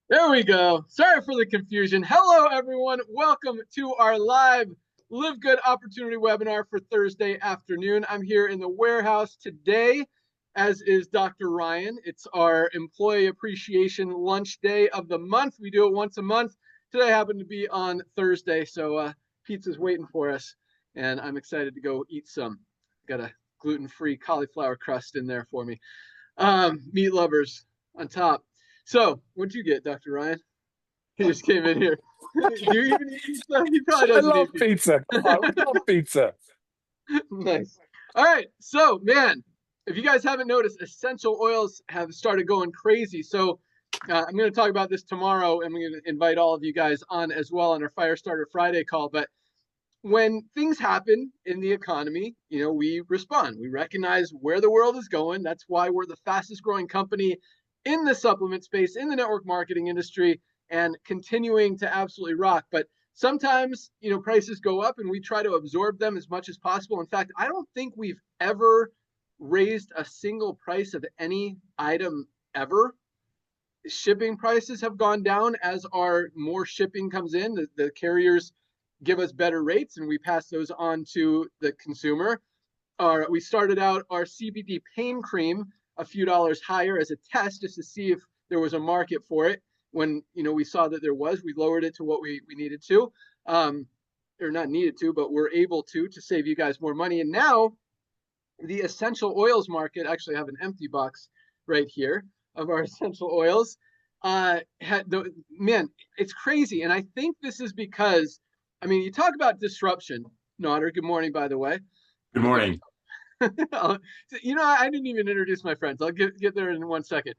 There we go. Sorry for the confusion. Hello, everyone. Welcome to our live Live Good Opportunity webinar for Thursday afternoon. I'm here in the warehouse today, as is Dr. Ryan. It's our employee appreciation lunch day of the month. We do it once a month. Today happened to be on Thursday, so pizza's waiting for us, and I'm excited to go eat some. Got a gluten-free cauliflower crust in there for me. Meat lovers on top. So, what'd you get, Dr. Ryan? He just came in here. Do you even eat pizza? He probably I doesn't love eat pizza. pizza. Come on, we love pizza. Nice. All right. So, man, if you guys haven't noticed, essential oils have started going crazy. So, I'm going to talk about this tomorrow, and I'm going to invite all of you guys on as well on our Firestarter Friday call. But when things happen in the economy, we respond. We recognize where the world is going. That's why we're the fastest growing company in the supplement space, in the network marketing industry, and continuing to absolutely rock. But sometimes, prices go up and we try to absorb them as much as possible. In fact, I don't think we've ever raised a single price of any item ever. Shipping prices have gone down as our more shipping comes in. The carriers give us better rates and we pass those on to the consumer. We started out our CBD pain cream a few dollars higher as a test just to see if there was a market for it. When we saw that there was, we lowered it to what we needed to, or not needed to, but we're able to save you guys more money. And now the essential oils market, actually I have an empty box right here of our essential oils. Man, it's crazy. And I think this is because, you talk about disruption. Nodder, good morning, by the way. Good morning. I didn't even introduce my friends. I'll get there in 1 second.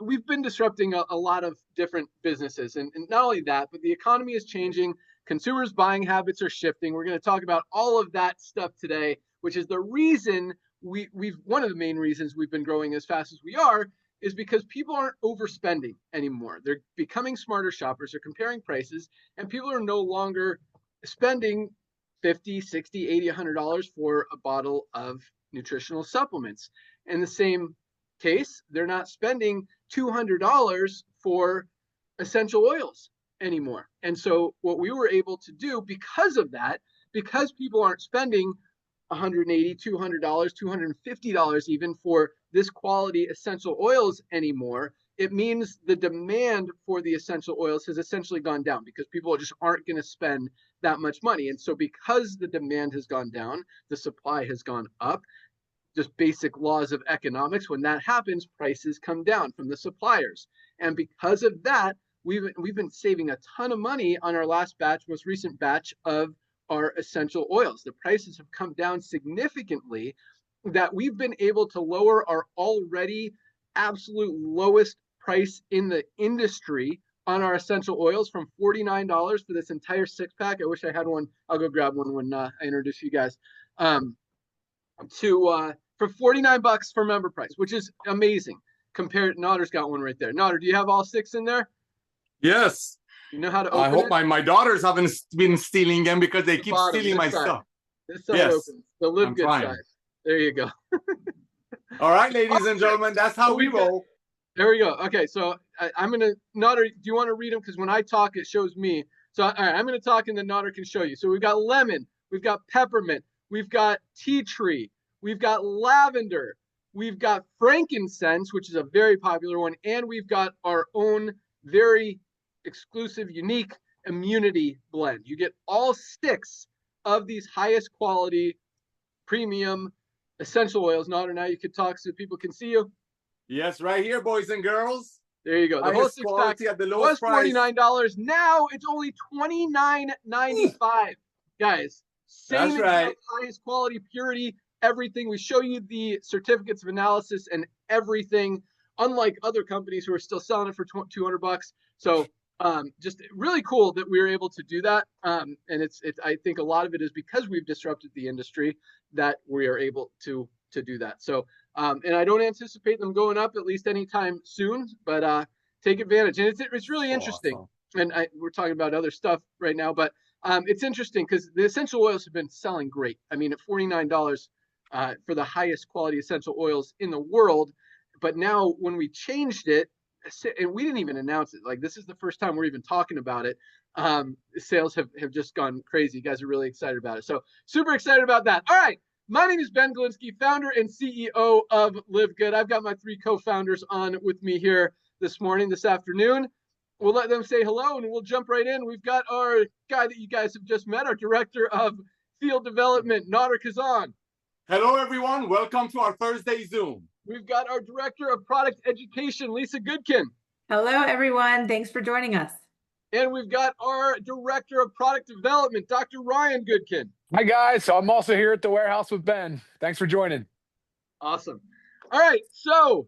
We've been disrupting a lot of different businesses, and not only that, but the economy is changing. Consumers' buying habits are shifting. We're going to talk about all of that stuff today, which is the reason one of the main reasons we've been growing as fast as we are is because people aren't overspending anymore. They're becoming smarter shoppers. They're comparing prices, and people are no longer spending $50, $60, $80, $100 for a bottle of nutritional supplements. In the same case, they're not spending $200 for essential oils anymore. And so what we were able to do because of that, because people aren't spending $180, $200, $250 even for this quality essential oils anymore, it means the demand for the essential oils has essentially gone down because people just aren't going to spend that much money. And so because the demand has gone down, the supply has gone up. Just basic laws of economics. When that happens, prices come down from the suppliers. And because of that, we've been saving a ton of money on our most recent batch of our essential oils. The prices have come down significantly that we've been able to lower our already absolute lowest price in the industry on our essential oils from $49 for this entire 6-pack. I wish I had one. I'll go grab one when I introduce you guys. For $49 for member price, which is amazing. Compared, Nodder's got one right there. Nodder, do you have all 6 in there? Yes. You know how to open I hope it? my daughters haven't been stealing them because they keep stealing my stuff. This side opens. The LiveGood side. There you go. All right, ladies and gentlemen, that's how we roll. There we go. Okay, so I'm going to, Nodder, do you want to read them? Because when I talk, it shows me. So all right, I'm going to talk and then Nodder can show you. So we've got lemon, we've got peppermint, we've got tea tree, we've got lavender, we've got frankincense, which is a very popular one, and we've got our own very exclusive, unique immunity blend. You get all 6 of these highest quality premium essential oils. Nodder, now you can talk so people can see you. Yes, right here, boys and girls. There you go. The whole 6-pack at the lowest was $49. Now it's only $29.95. Guys, same exact highest quality, purity, everything. We show you the certificates of analysis and everything, unlike other companies who are still selling it for $200. So just really cool that we were able to do that. And it's I think a lot of it is because we've disrupted the industry that we are able to do that. So and I don't anticipate them going up at least anytime soon, but take advantage. And it's really interesting. Awesome. And we're talking about other stuff right now, but it's interesting because the essential oils have been selling great. I mean, at $49 for the highest quality essential oils in the world, but now when we changed it, and we didn't even announce it, like this is the first time we're even talking about it. Sales have just gone crazy. You guys are really excited about it. So super excited about that. All right. My name is Ben Glinsky, founder and CEO of LiveGood. I've got my 3 co-founders on with me here this afternoon. We'll let them say hello and we'll jump right in. We've got our guy that you guys have just met, our director of field development, Nader Kazan. Hello, everyone. Welcome to our Thursday Zoom. We've got our director of product education, Lisa Goodkin. Hello, everyone. Thanks for joining us. And we've got our director of product development, Dr. Ryan Goodkin. Hi, guys. So I'm also here at the warehouse with Ben. Thanks for joining. Awesome. All right. So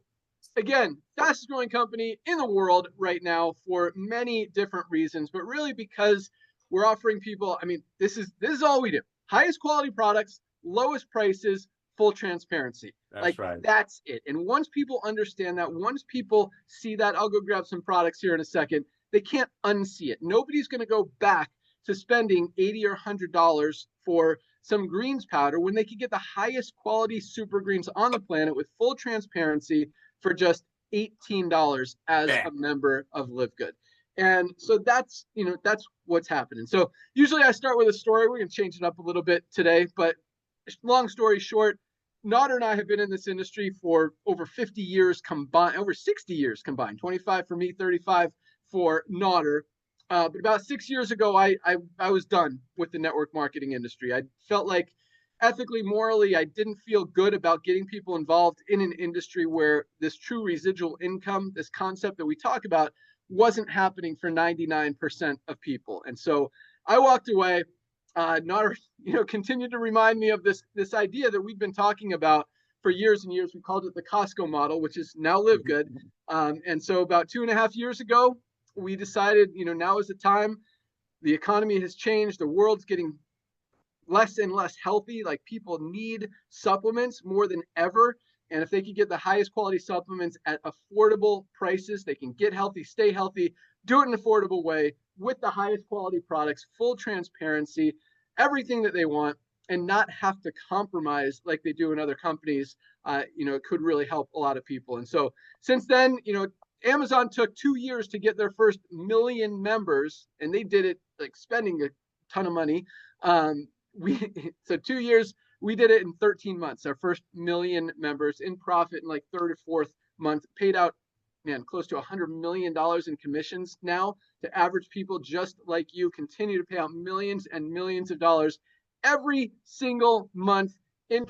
again, fastest growing company in the world right now for many different reasons, but really because we're offering people, I mean, this is all we do. Highest quality products, lowest prices, full transparency. That's right. That's it. And once people understand that, once people see that, I'll go grab some products here in a second, they can't unsee it. Nobody's going to go back to spending $80 or $100 for some greens powder when they could get the highest quality super greens on the planet with full transparency for just $18 as a member of LiveGood. And so that's what's happening. So usually I start with a story. We're going to change it up a little bit today, but long story short, Nader and I have been in this industry for over 50 years combined, over 60 years combined, 25 for me, 35 for Nader. But about 6 years ago, I was done with the network marketing industry. I felt like ethically, morally, I didn't feel good about getting people involved in an industry where this true residual income, this concept that we talk about, wasn't happening for 99% of people. And so I walked away. Nader, continued to remind me of this idea that we've been talking about for years and years. We called it the Costco model, which is now LiveGood. And so about 2.5 years ago, we decided, now is the time. The economy has changed. The world's getting less and less healthy. Like, people need supplements more than ever. And if they can get the highest quality supplements at affordable prices, they can get healthy, stay healthy, do it in an affordable way with the highest quality products, full transparency, everything that they want, and not have to compromise like they do in other companies. It could really help a lot of people. And so since then, Amazon took 2 years to get their first 1 million members, and they did it like spending a ton of money. So 2 years, we did it in 13 months, our first 1 million members in profit in like third or fourth month, paid out, close to $100 million in commissions now to average people just like you, continue to pay out millions and millions of dollars every single month in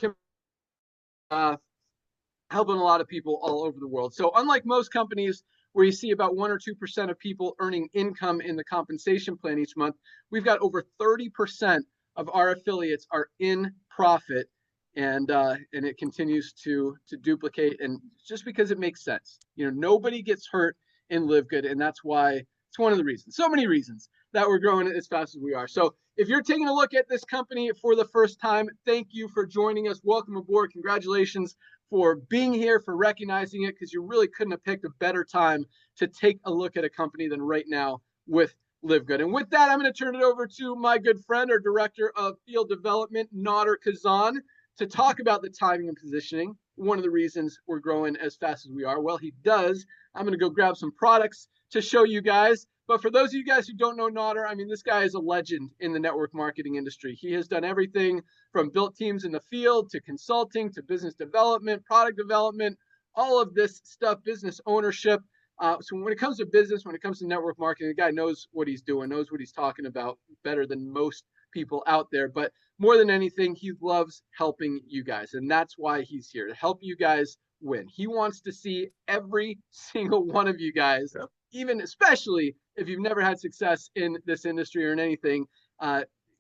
helping a lot of people all over the world. So unlike most companies where you see about 1 or 2% of people earning income in the compensation plan each month, we've got over 30% of our affiliates are in profit, and it continues to duplicate, and just because it makes sense. Nobody gets hurt in LiveGood, and that's why it's one of the reasons, so many reasons, that we're growing as fast as we are. So if you're taking a look at this company for the first time, thank you for joining us. Welcome aboard. Congratulations for being here, for recognizing it, because you really couldn't have picked a better time to take a look at a company than right now with LiveGood. And with that, I'm going to turn it over to my good friend, our director of field development, Nader Kazan, to talk about the timing and positioning. One of the reasons we're growing as fast as we are. Well, he does. I'm going to go grab some products to show you guys. But for those of you guys who don't know Nader, this guy is a legend in the network marketing industry. He has done everything from built teams in the field to consulting to business development, product development, all of this stuff, business ownership. So when it comes to business, when it comes to network marketing, the guy knows what he's doing, knows what he's talking about better than most people out there. But more than anything, he loves helping you guys. And that's why he's here, to help you guys win. He wants to see every single one of you guys, even especially if you've never had success in this industry or in anything,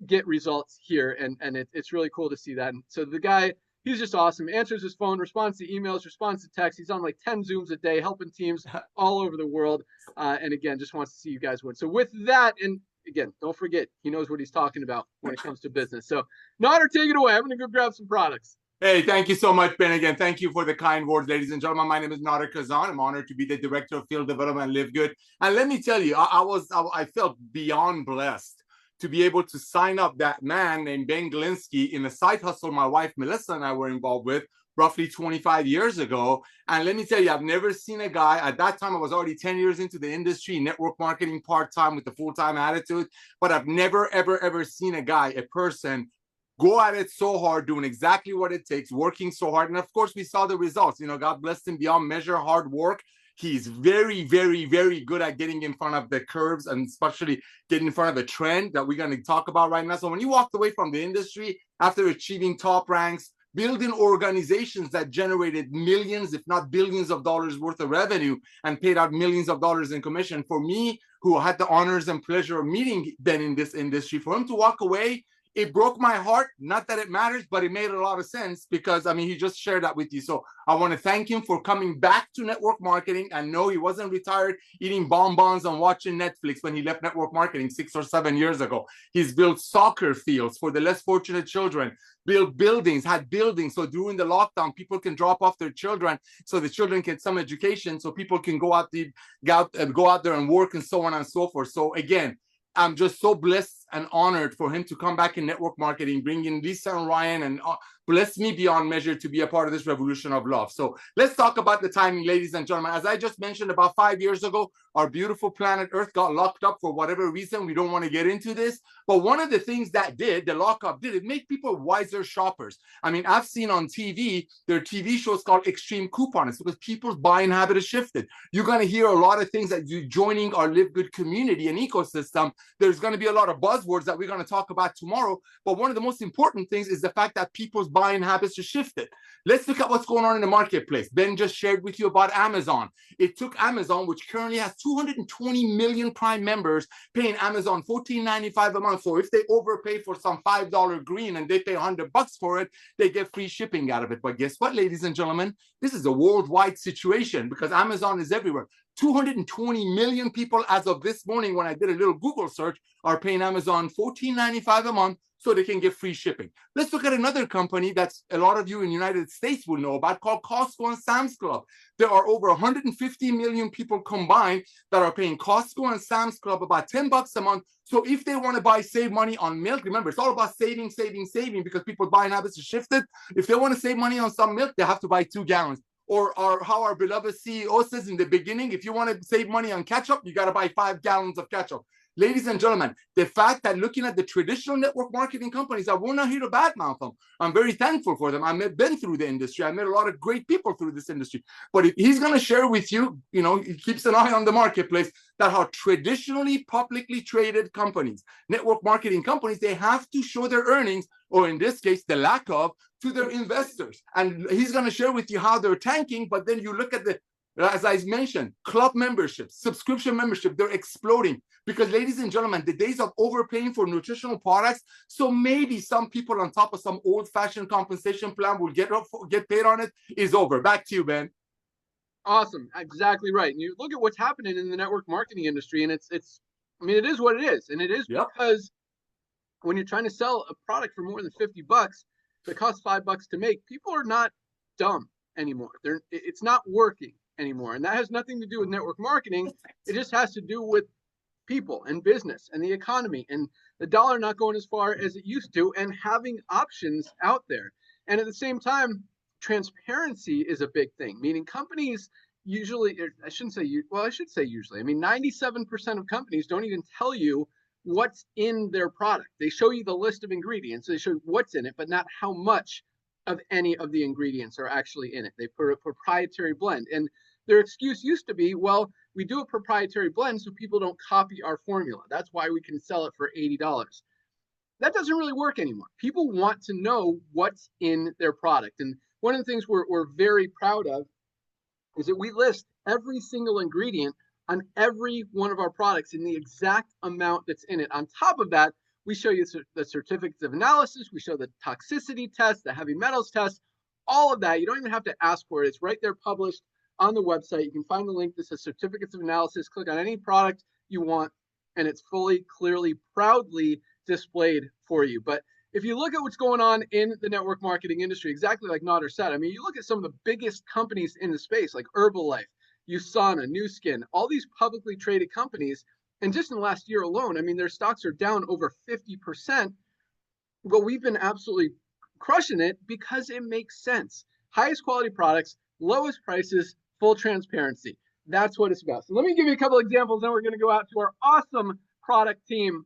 get results here. And it's really cool to see that. And so the guy, he's just awesome. Answers his phone, responds to emails, responds to texts. He's on like 10 Zooms a day, helping teams all over the world. And again, just wants to see you guys win. So with that, and again, don't forget, he knows what he's talking about when it comes to business. So Nader, take it away. I'm going to go grab some products. Hey, thank you so much, Ben. Again, thank you for the kind words, ladies and gentlemen. My name is Nader Kazan. I'm honored to be the director of field development at LiveGood. And let me tell you, I felt beyond blessed to be able to sign up that man named Ben Glinsky in a side hustle my wife Melissa and I were involved with, roughly 25 years ago. And let me tell you, I've never seen a guy, at that time I was already 10 years into the industry, network marketing part-time with the full-time attitude, but I've never, ever seen a guy, a person, go at it so hard, doing exactly what it takes, working so hard. And of course, we saw the results. You know, God bless him beyond measure, hard work. He's very, very good at getting in front of the curves, and especially getting in front of a trend that we're going to talk about right now. So when you walked away from the industry after achieving top ranks, building organizations that generated millions, if not billions of dollars worth of revenue and paid out millions of dollars in commission, for me, who had the honors and pleasure of meeting Ben in this industry, for him to walk away, it broke my heart. Not that it matters, but it made a lot of sense because, I mean, he just shared that with you. So I want to thank him for coming back to network marketing. And no, he wasn't retired eating bonbons and watching Netflix when he left network marketing 6 or 7 years ago. He's built soccer fields for the less fortunate children, built buildings, had buildings. So during the lockdown, people can drop off their children so the children get some education so people can go out there and work and so on and so forth. So again, I'm just so blessed and honored for him to come back in network marketing, bring in Lisa and Ryan, and bless me beyond measure to be a part of this revolution of love. So let's talk about the timing, ladies and gentlemen. As I just mentioned, about 5 years ago, our beautiful planet Earth got locked up for whatever reason. We don't want to get into this. But one of the things that the lockup did, it made people wiser shoppers. I mean, I've seen on TV, there are TV shows called Extreme Couponers because people's buying habit has shifted. You're going to hear a lot of things that you joining our LiveGood community and ecosystem. There's going to be a lot of buzzwords that we're going to talk about tomorrow. But one of the most important things is the fact that people's buying habits have shifted. Let's look at what's going on in the marketplace. Ben just shared with you about Amazon. It took Amazon, which currently has 220 million Prime members, paying Amazon $14.95 a month. So if they overpay for some $5 green and they pay $100 for it, they get free shipping out of it. But guess what, ladies and gentlemen? This is a worldwide situation because Amazon is everywhere. 220 million people as of this morning, when I did a little Google search, are paying Amazon $14.95 a month so they can get free shipping. Let's look at another company that's a lot of you in the United States will know about, called Costco and Sam's Club. There are over 150 million people combined that are paying Costco and Sam's Club about $10 a month. So if they want to save money on milk, remember, it's all about saving because people's buying habits have shifted. If they want to save money on some milk, they have to buy 2 gallons. Or how our beloved CEO says in the beginning, if you want to save money on ketchup, you got to buy 5 gallons of ketchup. Ladies and gentlemen, the fact that looking at the traditional network marketing companies, I will not here to badmouth them. I'm very thankful for them. I've been through the industry. I met a lot of great people through this industry. But if he's going to share with you, you know, he keeps an eye on the marketplace, that how traditionally publicly traded companies, network marketing companies, they have to show their earnings, or in this case, the lack of, to their investors. And he's going to share with you how they're tanking. But then you look at the, as I mentioned, club memberships, subscription membership, they're exploding. Because, ladies and gentlemen, the days of overpaying for nutritional products, so maybe some people on top of some old-fashioned compensation plan will get paid on it, is over. Back to you, Ben. Awesome. Exactly right. And you look at what's happening in the network marketing industry, and it's I mean, it is what it is. And it is because when you're trying to sell a product for more than $50 that costs $5 to make, people are not dumb anymore. It's not working anymore. And that has nothing to do with network marketing. It just has to do with people and business and the economy and the dollar not going as far as it used to and having options out there. And at the same time, transparency is a big thing, meaning companies usually, I shouldn't say, well, I should say usually. I mean, 97% of companies don't even tell you what's in their product. They show you the list of ingredients. They show what's in it, but not how much of any of the ingredients are actually in it. They put a proprietary blend. And their excuse used to be, well, we do a proprietary blend so people don't copy our formula. That's why we can sell it for $80. That doesn't really work anymore. People want to know what's in their product. And one of the things we're very proud of is that we list every single ingredient on every one of our products in the exact amount that's in it. On top of that, we show you the certificates of analysis. We show the toxicity test, the heavy metals test, all of that. You don't even have to ask for it. It's right there published on the website. You can find the link that says certificates of analysis. Click on any product you want, and it's fully, clearly, proudly displayed for you. But if you look at what's going on in the network marketing industry, exactly like Nader said, I mean, you look at some of the biggest companies in the space, like Herbalife, USANA, Nu Skin, all these publicly traded companies, and just in the last year alone, I mean, their stocks are down over 50%, but we've been absolutely crushing it because it makes sense. highest quality products, lowest prices, full transparency. That's what it's about. So let me give you a couple examples, then we're going to go out to our awesome product team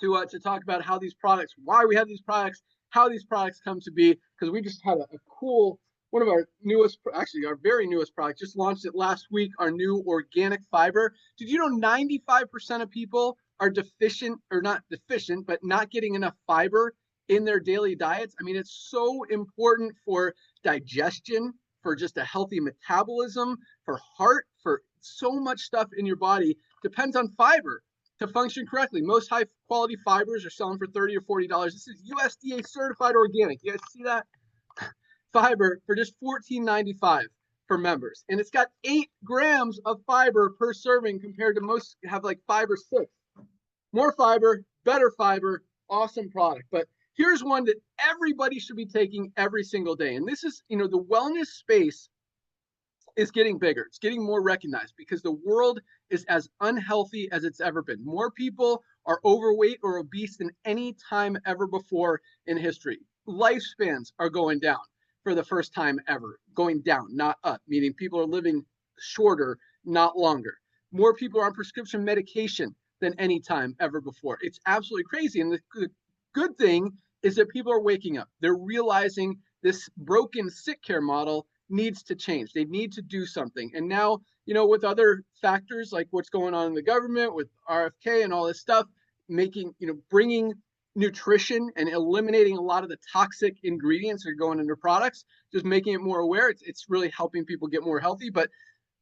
to talk about how these products, why we have these products, how these products come to be, because we just had a cool, one of our newest, actually our very newest product, just launched it last week, our new organic fiber. Did you know 95% of people are deficient, or not deficient, but not getting enough fiber in their daily diets? I mean, it's so important for digestion, for just a healthy metabolism, for heart, for so much stuff in your body depends on fiber to function correctly. Most high quality fibers are selling for $30 or $40. This is USDA certified organic. You guys see that? Fiber for just $14.95 for members. And it's got 8 grams of fiber per serving compared to most have like 5 or 6. More fiber, better fiber, awesome product. But here's one that everybody should be taking every single day. And this is, the wellness space is getting bigger. It's getting more recognized because the world is as unhealthy as it's ever been. More people are overweight or obese than any time ever before in history. Lifespans are going down for the first time ever. Going down, not up, meaning people are living shorter, not longer. More people are on prescription medication than any time ever before. It's absolutely crazy. And the good thing is that people are waking up. They're realizing this broken sick care model needs to change. They need to do something. And now, with other factors like what's going on in the government with RFK and all this stuff, bringing nutrition and eliminating a lot of the toxic ingredients that are going into products, just making it more aware. It's really helping people get more healthy. But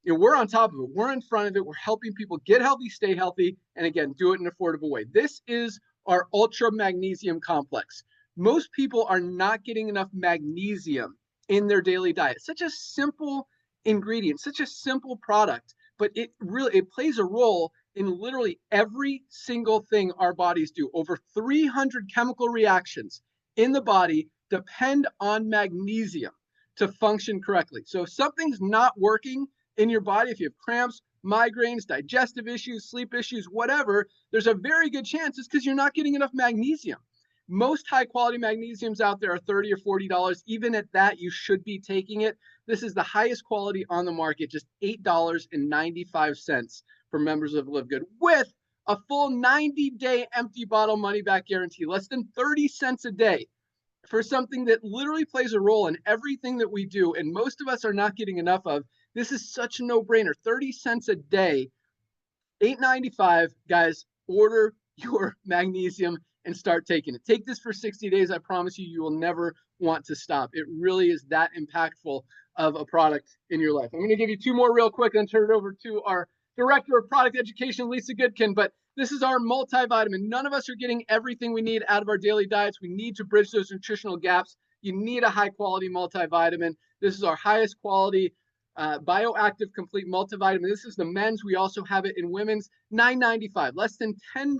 we're on top of it. We're in front of it. We're helping people get healthy, stay healthy, and again, do it in an affordable way. This is our ultra magnesium complex. Most people are not getting enough magnesium in their daily diet. Such a simple ingredient, such a simple product, but it plays a role in literally every single thing our bodies do. Over 300 chemical reactions in the body depend on magnesium to function correctly. So if something's not working in your body, if you have cramps, migraines, digestive issues, sleep issues, whatever, there's a very good chance it's because you're not getting enough magnesium. Most high quality magnesiums out there are $30 or $40. Even at that, you should be taking it. This is the highest quality on the market, just $8.95 for members of LiveGood, with a full 90-day empty bottle money back guarantee, less than 30 cents a day for something that literally plays a role in everything that we do. And most of us are not getting enough of. This is such a no-brainer. 30 cents a day, $8.95. Guys, order your magnesium and start taking it. Take this for 60 days. I promise you, you will never want to stop. It really is that impactful of a product in your life. I'm going to give you 2 more real quick and turn it over to our Director of Product Education, Lisa Goodkin. But this is our multivitamin. None of us are getting everything we need out of our daily diets. We need to bridge those nutritional gaps. You need a high quality multivitamin. This is our highest quality bioactive complete multivitamin. This is the men's. We also have it in women's. $9.95, less than $10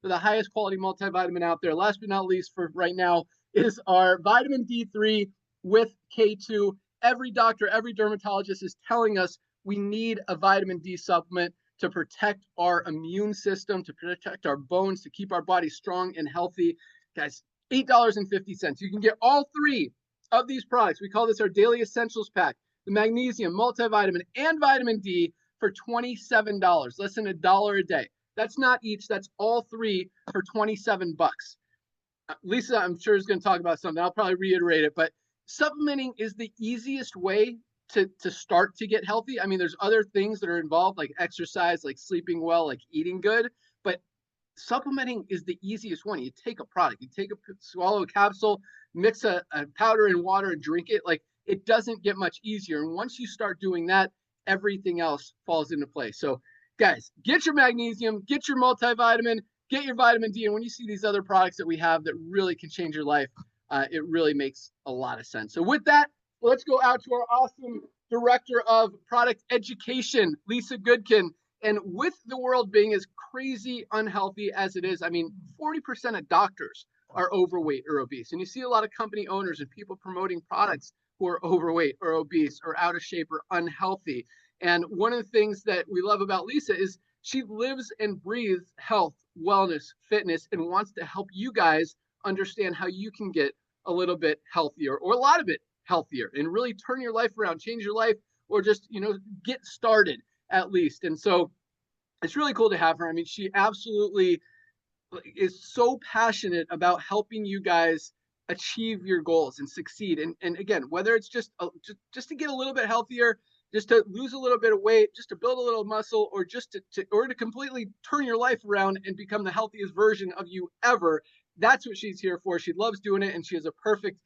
for the highest quality multivitamin out there. Last but not least, for right now, is our vitamin D3 with K2. Every doctor, every dermatologist is telling us we need a vitamin D supplement to protect our immune system, to protect our bones, to keep our body strong and healthy. Guys, $8.50. You can get all 3 of these products. We call this our daily essentials pack. The magnesium, multivitamin, and vitamin D for $27, less than $1 a day. That's not each, that's all 3 for $27. Lisa, I'm sure, is going to talk about something. I'll probably reiterate it, but supplementing is the easiest way to start to get healthy. I mean, there's other things that are involved, like exercise, like sleeping well, like eating good, but supplementing is the easiest one. You take a product, swallow a capsule, mix a powder in water and drink it. Like, it doesn't get much easier. And once you start doing that, everything else falls into place. So guys, get your magnesium, get your multivitamin, get your vitamin D. And when you see these other products that we have that really can change your life, it really makes a lot of sense. So with that, let's go out to our awesome Director of Product Education, Lisa Goodkin. And with the world being as crazy unhealthy as it is, I mean, 40% of doctors are overweight or obese. And you see a lot of company owners and people promoting products who are overweight or obese or out of shape or unhealthy. And one of the things that we love about Lisa is she lives and breathes health, wellness, fitness, and wants to help you guys understand how you can get a little bit healthier or a lot of it healthier and really turn your life around, change your life, or just, get started at least. And so it's really cool to have her. I mean, she absolutely is so passionate about helping you guys achieve your goals and succeed. And again, whether it's just to get a little bit healthier, just to lose a little bit of weight, just to build a little muscle, or just to completely turn your life around and become the healthiest version of you ever. That's what she's here for. She loves doing it, and she is a perfect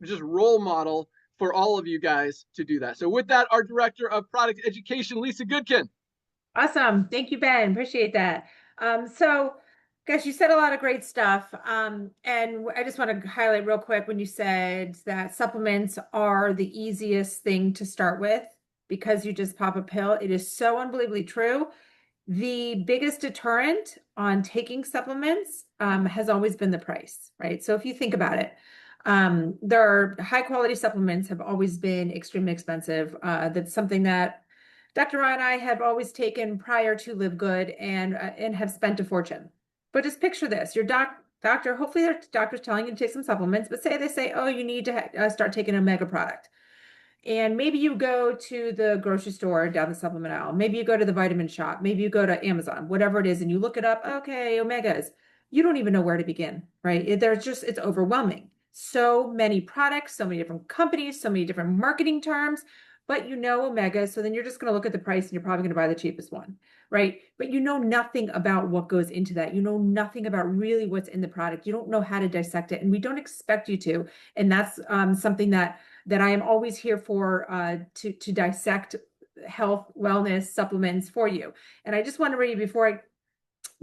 just role model for all of you guys to do that. So with that, our director of product education, Lisa Goodkin. Awesome. Thank you, Ben. Appreciate that. So gosh, you said a lot of great stuff. And I just want to highlight real quick when you said that supplements are the easiest thing to start with because you just pop a pill. It is so unbelievably true. The biggest deterrent on taking supplements has always been the price, right? So if you think about it, there are high quality supplements have always been extremely expensive. That's something that Dr. Ryan and I have always taken prior to LiveGood and have spent a fortune. But just picture this, your doctor, hopefully their doctor's telling you to take some supplements, but say they say, oh, you need to start taking an omega product. And maybe you go to the grocery store down the supplement aisle. Maybe you go to the vitamin shop. Maybe you go to Amazon, whatever it is, and you look it up. Okay, omegas. You don't even know where to begin, right? It's overwhelming. So many products, so many different companies, so many different marketing terms, but omega. So then you're just going to look at the price and you're probably going to buy the cheapest one, right? But you know nothing about what goes into that. You know nothing about really what's in the product. You don't know how to dissect it, and we don't expect you to. And that's something that I am always here for, to dissect health, wellness, supplements for you. And I just want to read, before I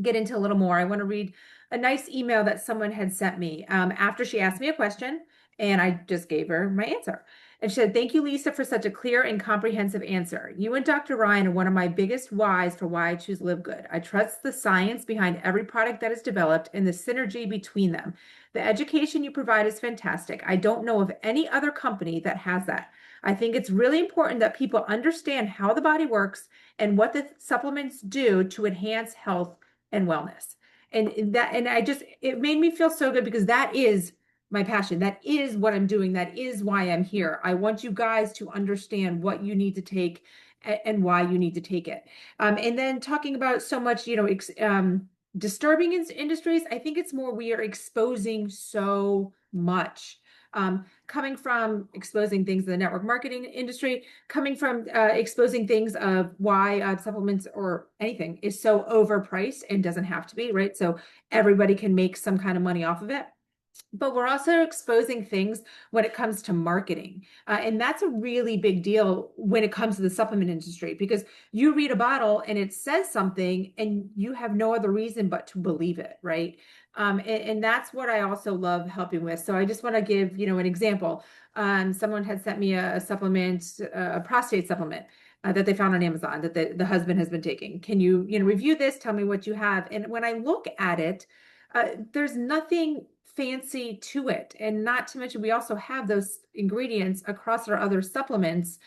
get into a little more, I want to read a nice email that someone had sent me after she asked me a question, and I just gave her my answer. And she said, thank you, Lisa, for such a clear and comprehensive answer. You and Dr. Ryan are one of my biggest whys for why I choose LiveGood. I trust the science behind every product that is developed and the synergy between them. The education you provide is fantastic. I don't know of any other company that has that. I think it's really important that people understand how the body works and what the supplements do to enhance health and wellness. It made me feel so good because that is my passion. That is what I'm doing. That is why I'm here. I want you guys to understand what you need to take and why you need to take it. And then talking about so much, disturbing industries, I think it's more we are exposing so much. Coming from exposing things in the network marketing industry, coming from exposing things of why supplements or anything is so overpriced and doesn't have to be, right? So everybody can make some kind of money off of it. But we're also exposing things when it comes to marketing. And that's a really big deal when it comes to the supplement industry, because you read a bottle and it says something and you have no other reason but to believe it, right? And that's what I also love helping with. So I just want to give, an example. Someone had sent me a supplement, a prostate supplement that they found on Amazon that the husband has been taking. Can you, review this? Tell me what you have. And when I look at it, there's nothing fancy to it. And not to mention, we also have those ingredients across our other supplements,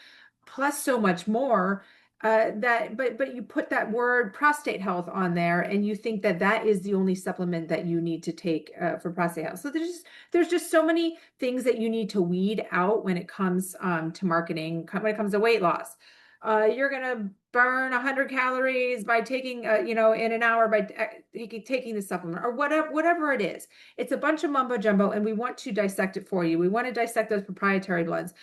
plus so much more but you put that word prostate health on there and you think that is the only supplement that you need to take for prostate health. So there's just so many things that you need to weed out when it comes to marketing, when it comes to weight loss. You're going to burn 100 calories by taking, in an hour by taking the supplement or whatever it is. It's a bunch of mumbo jumbo, and we want to dissect it for you. We want to dissect those proprietary blends.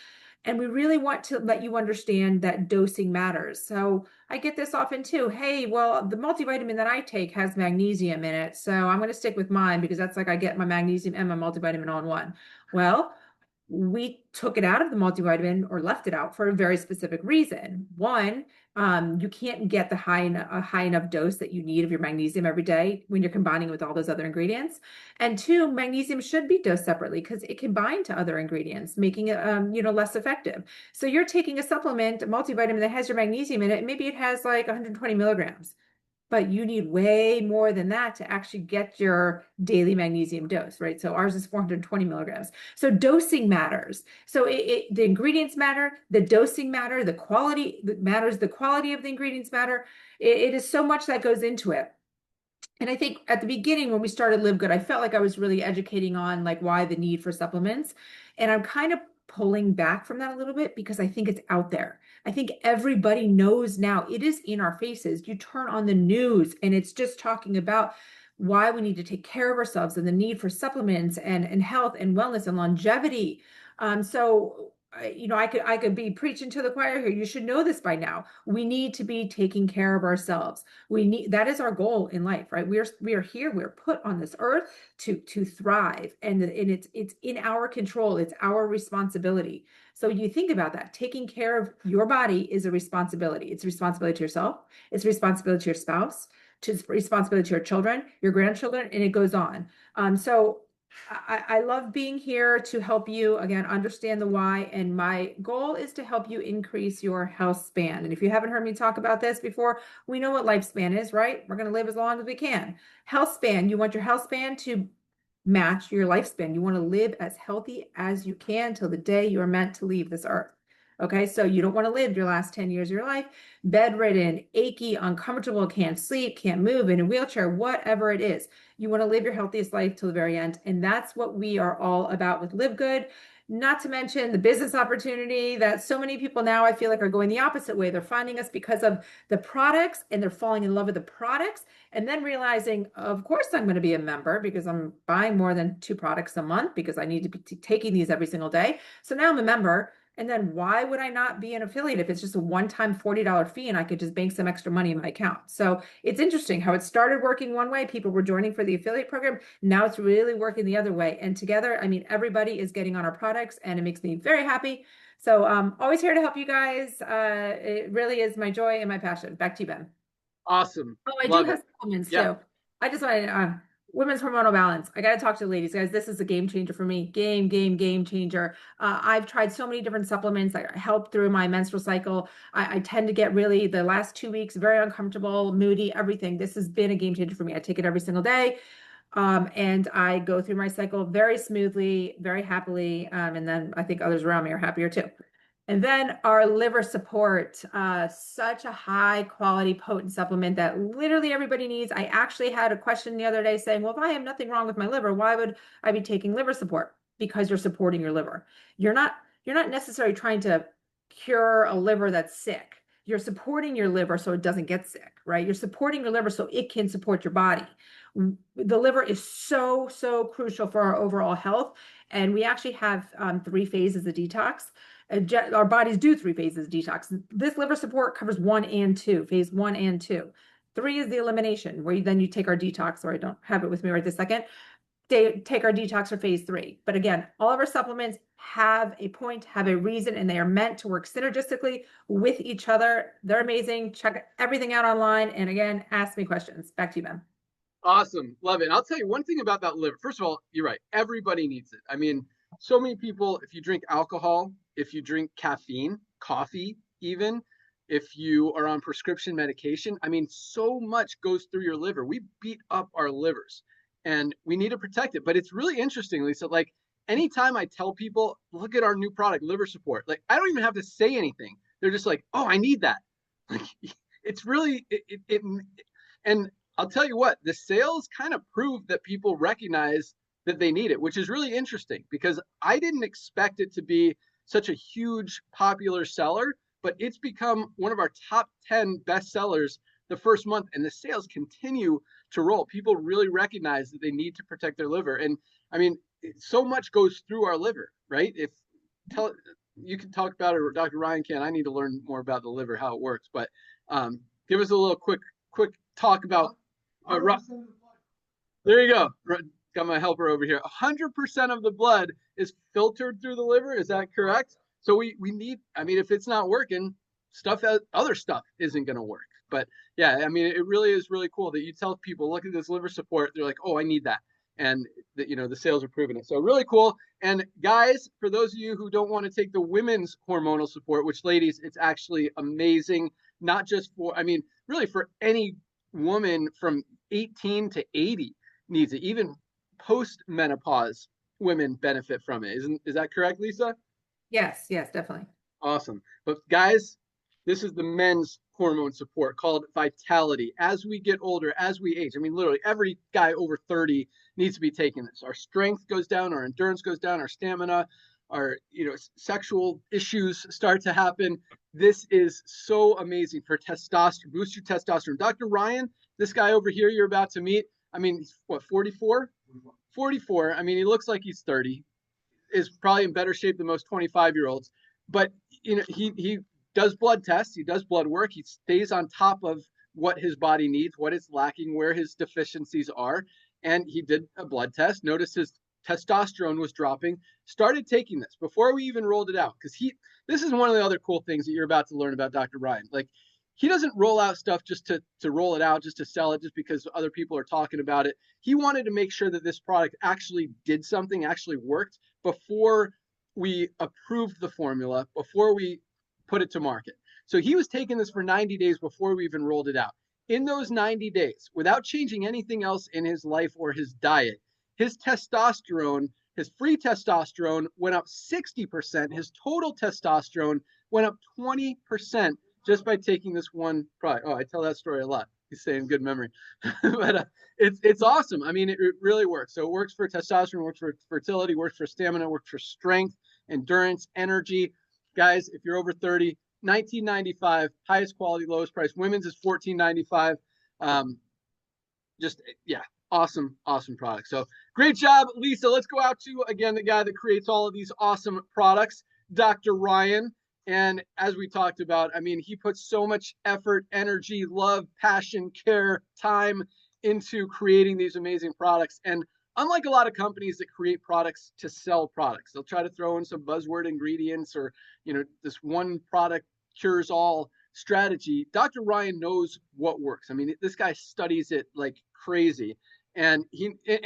And we really want to let you understand that dosing matters. So I get this often too. Hey, well, the multivitamin that I take has magnesium in it, so I'm going to stick with mine because that's like I get my magnesium and my multivitamin all in one. Well, we took it out of the multivitamin or left it out for a very specific reason. One, you can't get a high enough dose that you need of your magnesium every day when you're combining it with all those other ingredients. And two, magnesium should be dosed separately because it can bind to other ingredients, making it, less effective. So you're taking a supplement, a multivitamin that has your magnesium in it, maybe it has like 120 milligrams. But you need way more than that to actually get your daily magnesium dose, right? So ours is 420 milligrams. So dosing matters. So the ingredients matter, the dosing matter, the quality matters, the quality of the ingredients matter. It is so much that goes into it. And I think at the beginning when we started LiveGood, I felt like I was really educating on like why the need for supplements. And I'm kind of pulling back from that a little bit because I think it's out there. I think everybody knows now. It is in our faces. You turn on the news and it's just talking about why we need to take care of ourselves and the need for supplements and health and wellness and longevity. I could be preaching to the choir here. You should know this by now. We need to be taking care of ourselves. That is our goal in life, right? We are here. We're put on this earth to thrive, and it's in our control. It's our responsibility. So you think about that. Taking care of your body is a responsibility. It's a responsibility to yourself. It's a responsibility to your spouse. It's a responsibility to your children, your grandchildren, and it goes on. I love being here to help you, again, understand the why. And my goal is to help you increase your health span. And if you haven't heard me talk about this before, we know what lifespan is, right? We're going to live as long as we can. Health span, you want your health span to match your lifespan. You want to live as healthy as you can till the day you are meant to leave this earth. Okay, so you don't want to live your last 10 years of your life bedridden, achy, uncomfortable, can't sleep, can't move, in a wheelchair, whatever it is. You want to live your healthiest life till the very end. And that's what we are all about with LiveGood. Not to mention the business opportunity that so many people now I feel like are going the opposite way. They're finding us because of the products and they're falling in love with the products and then realizing, of course, I'm going to be a member because I'm buying more than 2 products a month because I need to be taking these every single day. So now I'm a member. And then why would I not be an affiliate if it's just a one-time $40 fee and I could just bank some extra money in my account? So it's interesting how it started working one way. People were joining for the affiliate program. Now it's really working the other way. And together, I mean, everybody is getting on our products and it makes me very happy. So always here to help you guys. It really is my joy and my passion. Back to you, Ben. Awesome. Oh, I Love do have it. supplements Yeah. too. I just want to, women's hormonal balance. I got to talk to the ladies, guys. This is a game changer for me. Game changer. I've tried so many different supplements that help through my menstrual cycle. I tend to get really the last 2 weeks very uncomfortable, moody, everything. This has been a game changer for me. I take it every single day. And I go through my cycle very smoothly, very happily. And then I think others around me are happier too. And then our liver support, such a high quality potent supplement that literally everybody needs. I actually had a question the other day saying, well, if I have nothing wrong with my liver, why would I be taking liver support? Because you're supporting your liver. You're not necessarily trying to cure a liver that's sick. You're supporting your liver so it doesn't get sick, right? You're supporting your liver so it can support your body. The liver is so, so crucial for our overall health. And we actually have 3 phases of detox. Our bodies do 3 phases of detox. This liver support covers 1 and 2, phase 1 and 2. 3 is the elimination, where you take our detox, or I don't have it with me right this second. They take our detox for phase 3. But again, all of our supplements have a point, have a reason, and they are meant to work synergistically with each other. They're amazing. Check everything out online. And again, ask me questions. Back to you, Ben. Awesome. Love it. And I'll tell you one thing about that liver. First of all, you're right. Everybody needs it. I mean, so many people, if you drink alcohol, if you drink caffeine, coffee, even if you are on prescription medication, I mean, so much goes through your liver. We beat up our livers and we need to protect it. But it's really interesting, Lisa, like anytime I tell people, look at our new product, liver support, like I don't even have to say anything. They're just like, oh, I need that. Like it's really, and I'll tell you what, the sales kind of prove that people recognize that they need it, which is really interesting because I didn't expect it to be such a huge popular seller, but it's become one of our top 10 best sellers the first month, and the sales continue to roll. People really recognize that they need to protect their liver. And I mean, so much goes through our liver, right? You can talk about it, or Dr. Ryan can. I need to learn more about the liver, how it works, but give us a little quick talk about there you go. Got my helper over here. 100% of the blood is filtered through the liver. Is that correct? So we need, I mean, if it's not working, other stuff isn't going to work. But yeah, I mean, it really is really cool that you tell people, look at this liver support. They're like, oh, I need that. And the sales are proving it. So really cool. And guys, for those of you who don't want to take the women's hormonal support, which ladies, it's actually amazing. Not just for, I mean, really for any woman from 18 to 80 needs it. Even post-menopause women benefit from it. Is that correct, Lisa? Yes, definitely. Awesome. But guys, this is the men's hormone support called Vitality. As we get older, as we age, I mean, literally every guy over 30 needs to be taking this. Our strength goes down, our endurance goes down, our stamina, sexual issues start to happen. This is so amazing for testosterone, boost your testosterone. Dr. Ryan, this guy over here you're about to meet, I mean, he's what, 44? 44. I mean, he looks like he's 30, is probably in better shape than most 25-year-olds. But he does blood tests, he does blood work, he stays on top of what his body needs, what it's lacking, where his deficiencies are. And he did a blood test, noticed his testosterone was dropping, started taking this before we even rolled it out. Because this is one of the other cool things that you're about to learn about Dr. Ryan. Like, he doesn't roll out stuff just to roll it out, just to sell it, just because other people are talking about it. He wanted to make sure that this product actually did something, actually worked before we approved the formula, before we put it to market. So he was taking this for 90 days before we even rolled it out. In those 90 days, without changing anything else in his life or his diet, his testosterone, his free testosterone went up 60%. His total testosterone went up 20% just by taking this one product. Oh, I tell that story a lot. He's saying good memory. But it's awesome. I mean, it really works. So it works for testosterone, works for fertility, works for stamina, works for strength, endurance, energy. Guys, if you're over 30, $19.95, highest quality, lowest price. Women's is $14.95. Awesome product. So great job, Lisa. Let's go out to, again, the guy that creates all of these awesome products, Dr. Ryan. And as we talked about, I mean, he puts so much effort, energy, love, passion, care, time into creating these amazing products. And unlike a lot of companies that create products to sell products, they'll try to throw in some buzzword ingredients or, this one product cures all strategy. Dr. Ryan knows what works. I mean, this guy studies it like crazy. And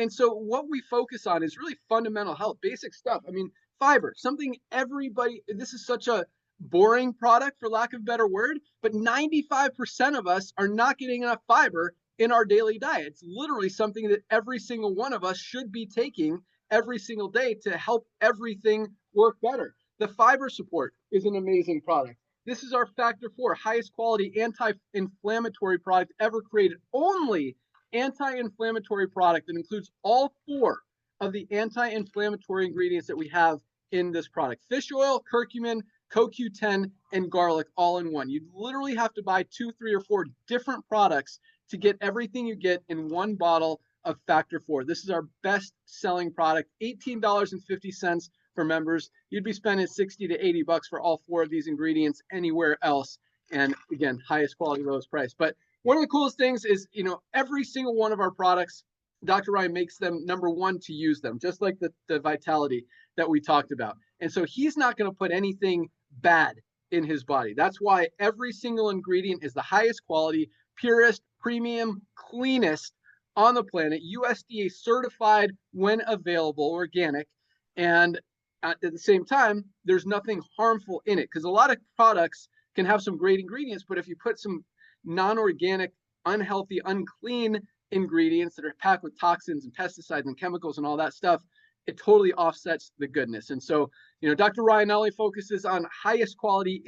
so what we focus on is really fundamental health, basic stuff. I mean, fiber, something this is such a boring product, for lack of a better word, but 95% of us are not getting enough fiber in our daily diet. It's literally something that every single one of us should be taking every single day to help everything work better. The fiber support is an amazing product. This is our Factor 4, highest quality anti-inflammatory product ever created. Only anti-inflammatory product that includes all 4 of the anti-inflammatory ingredients that we have in this product. Fish oil, curcumin, CoQ10, and garlic all in one. You literally have to buy 2, 3, or 4 different products to get everything you get in one bottle of Factor 4. This is our best selling product, $18.50 for members. You'd be spending $60 to $80 for all 4 of these ingredients anywhere else. And again, highest quality, lowest price. But one of the coolest things is, every single one of our products, Dr. Ryan makes them number 1 to use them, just like the Vitality that we talked about. And so he's not going to put anything bad in his body. That's why every single ingredient is the highest quality, purest, premium, cleanest on the planet, USDA certified when available, organic. And at the same time, there's nothing harmful in it, because a lot of products can have some great ingredients, but if you put some non-organic, unhealthy, unclean ingredients that are packed with toxins and pesticides and chemicals and all that stuff, it totally offsets the goodness. And so, Dr. Ryan not only focuses on highest quality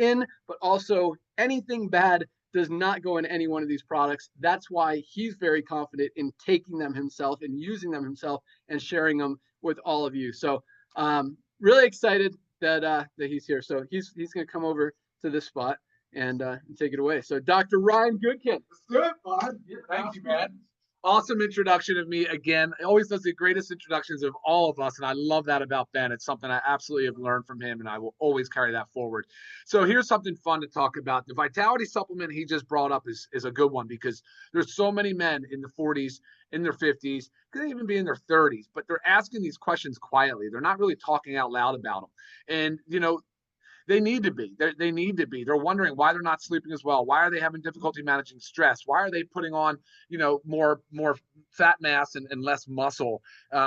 but also anything bad does not go in any one of these products. That's why he's very confident in taking them himself and using them himself and sharing them with all of you. So really excited that he's here. So he's going to come over to this spot and take it away. So Dr. Ryan Goodkin. Good, bud. Thank you, man. Awesome introduction of me again. He always does the greatest introductions of all of us, and I love that about Ben. It's something I absolutely have learned from him, and I will always carry that forward. So here's something fun to talk about. The Vitality supplement he just brought up is a good one, because there's so many men in the 40s, in their 50s, could even be in their 30s, but they're asking these questions quietly. They're not really talking out loud about them. And, they need to be. They need to be. They're wondering why they're not sleeping as well. Why are they having difficulty managing stress? Why are they putting on, more fat mass and less muscle?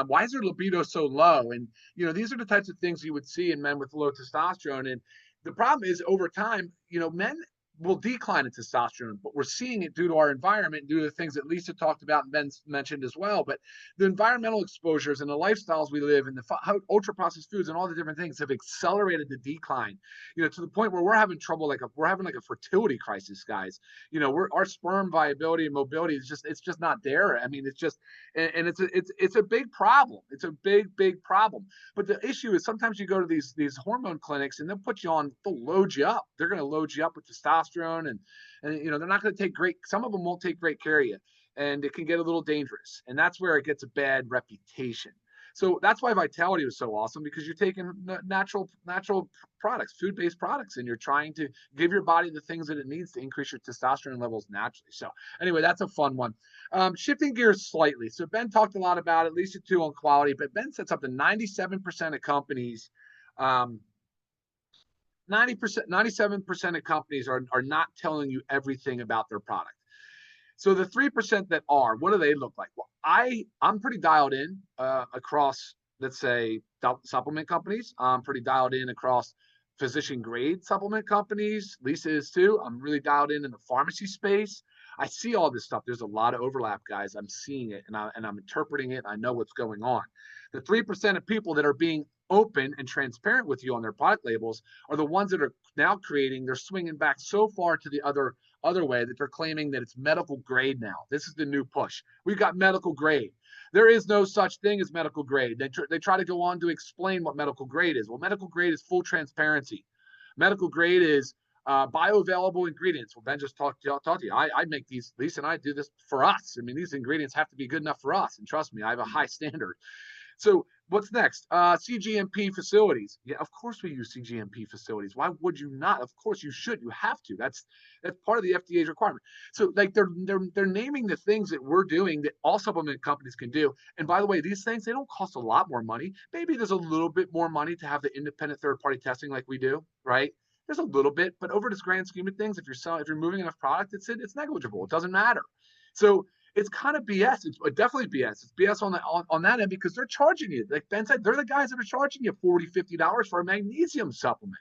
Why is their libido so low? And, these are the types of things you would see in men with low testosterone. And the problem is, over time, men will decline in testosterone, but we're seeing it due to our environment, due to the things that Lisa talked about and Ben mentioned as well. But the environmental exposures and the lifestyles we live in, the ultra processed foods and all the different things have accelerated the decline, to the point where we're having trouble, we're having a fertility crisis, guys. Our sperm viability and mobility is it's just not there. I mean, it's just, and it's a big problem. It's a big problem. But the issue is sometimes you go to these hormone clinics and they'll load you up. They're going to load you up with testosterone, and they're not going to take some of them won't take great care of you, and it can get a little dangerous, and that's where it gets a bad reputation. So that's why Vitality was so awesome, because you're taking natural products, food-based products, and you're trying to give your body the things that it needs to increase your testosterone levels naturally. So anyway, that's a fun one. Shifting gears slightly. So Ben talked a lot about it, Lisa too, on quality, but Ben said something: 97% of companies, 97% of companies are not telling you everything about their product. So the 3% that are, what do they look like? Well, I'm pretty dialed in across, let's say, supplement companies. I'm pretty dialed in across physician grade supplement companies. Lisa is too. I'm really dialed in the pharmacy space. I see all this stuff. There's a lot of overlap, guys. I'm seeing it, and I'm interpreting it. I know what's going on. The 3% of people that are being open and transparent with you on their product labels are the ones that are now they're swinging back so far to the other way that they're claiming that it's medical grade now. This is the new push. We've got medical grade. There is no such thing as medical grade. They try to go on to explain what medical grade is. Well, medical grade is full transparency. Medical grade is bioavailable ingredients. Well, Ben just talked to you. I make these, Lisa and I do this for us. I mean, these ingredients have to be good enough for us. And trust me, I have a high standard. So what's next? CGMP facilities. Yeah, of course we use CGMP facilities. Why would you not? Of course you should. You have to. That's part of the FDA's requirement. So they're naming the things that we're doing that all supplement companies can do. And by the way, these things, they don't cost a lot more money. Maybe there's a little bit more money to have the independent third-party testing like we do, right? There's a little bit, but over this grand scheme of things, if you're moving enough product, it's negligible. It doesn't matter. So it's kind of BS. It's definitely BS. It's BS on that end, because they're charging you. Like Ben said, they're the guys that are charging you $40, $50 for a magnesium supplement.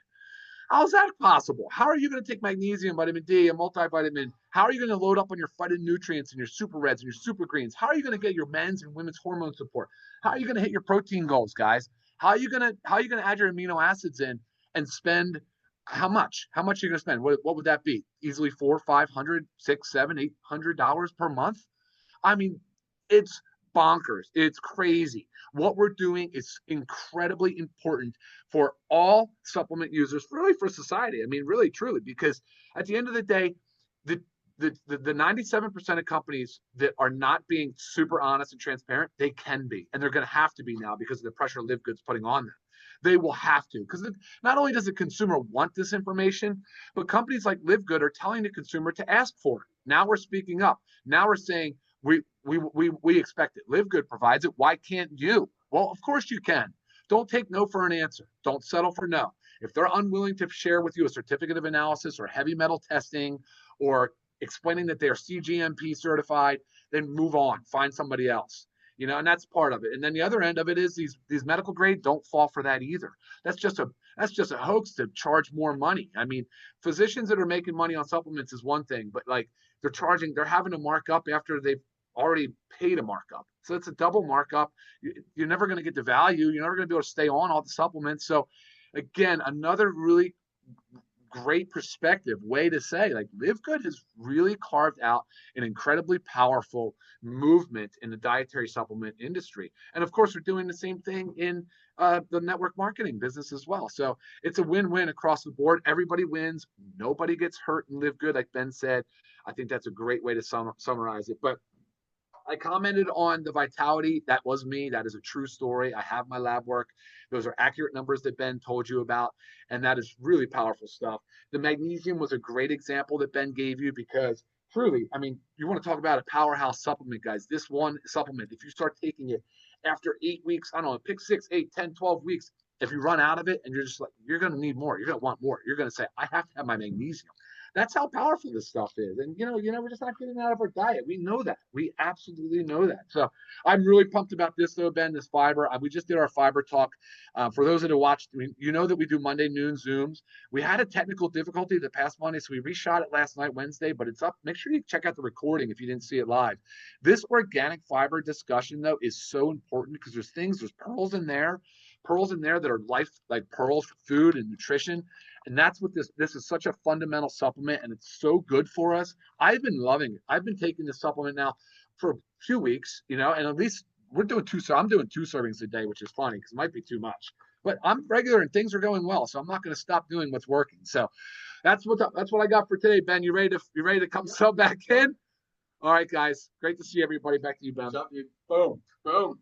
How's that possible? How are you going to take magnesium, vitamin D, a multivitamin? How are you going to load up on your phytonutrients and your superreds and your super greens? How are you going to get your men's and women's hormone support? How are you going to hit your protein goals, guys? How are you going to add your amino acids in and spend how much? How much are you going to spend? What would that be? Easily $400, $500, $600, $700, $800 per month? I mean, it's bonkers. It's crazy. What we're doing is incredibly important for all supplement users, really for society. I mean, really, truly, because at the end of the day, the 97% of companies that are not being super honest and transparent, they can be, and they're going to have to be now because of the pressure LiveGood's putting on them. They will have to, because not only does the consumer want this information, but companies like LiveGood are telling the consumer to ask for it. Now we're speaking up. Now we're saying, we expect it. LiveGood provides it. Why can't you? Well, of course you can. Don't take no for an answer. Don't settle for no. If they're unwilling to share with you a certificate of analysis or heavy metal testing or explaining that they are CGMP certified, then move on. Find somebody else. And that's part of it. And then the other end of it is these medical grade, don't fall for that either. That's just a hoax to charge more money. I mean, physicians that are making money on supplements is one thing, but they're having to mark up after they've already paid a markup. So it's a double markup. You're never going to get the value. You're never going to be able to stay on all the supplements. So again, another really great perspective way to say, LiveGood has really carved out an incredibly powerful movement in the dietary supplement industry. And of course, we're doing the same thing in the network marketing business as well. So it's a win-win across the board. Everybody wins. Nobody gets hurt in LiveGood, like Ben said. I think that's a great way to summarize it. But I commented on the vitality. That was me. That is a true story. I have my lab work. Those are accurate numbers that Ben told you about, and that is really powerful stuff. The magnesium was a great example that Ben gave you, because truly, I mean, you want to talk about a powerhouse supplement, guys. This one supplement, if you start taking it after 8 weeks, I don't know, pick 6, 8, 10, 12 weeks, If you run out of it and you're just like, you're going to need more, you're going to want more. You're going to say, I have to have my magnesium. That's how powerful this stuff is. And, we're just not getting out of our diet. We know that. We absolutely know that. So I'm really pumped about this, though, Ben, this fiber. We just did our fiber talk. For those that have watched, you know that we do Monday noon Zooms. We had a technical difficulty the past Monday, so we reshot it last night, Wednesday, but it's up. Make sure you check out the recording if you didn't see it live. This organic fiber discussion, though, is so important because there's pearls in there that are life, like pearls for food and nutrition. And that's what this is, such a fundamental supplement, and it's so good for us. I've been loving it. I've been taking this supplement now for a few weeks, and at least I'm doing 2 servings a day, which is funny because it might be too much. But I'm regular and things are going well, so I'm not going to stop doing what's working. So that's what I got for today, Ben. You ready to come sub back in? All right, guys. Great to see everybody. Back to you, Ben. Boom, boom,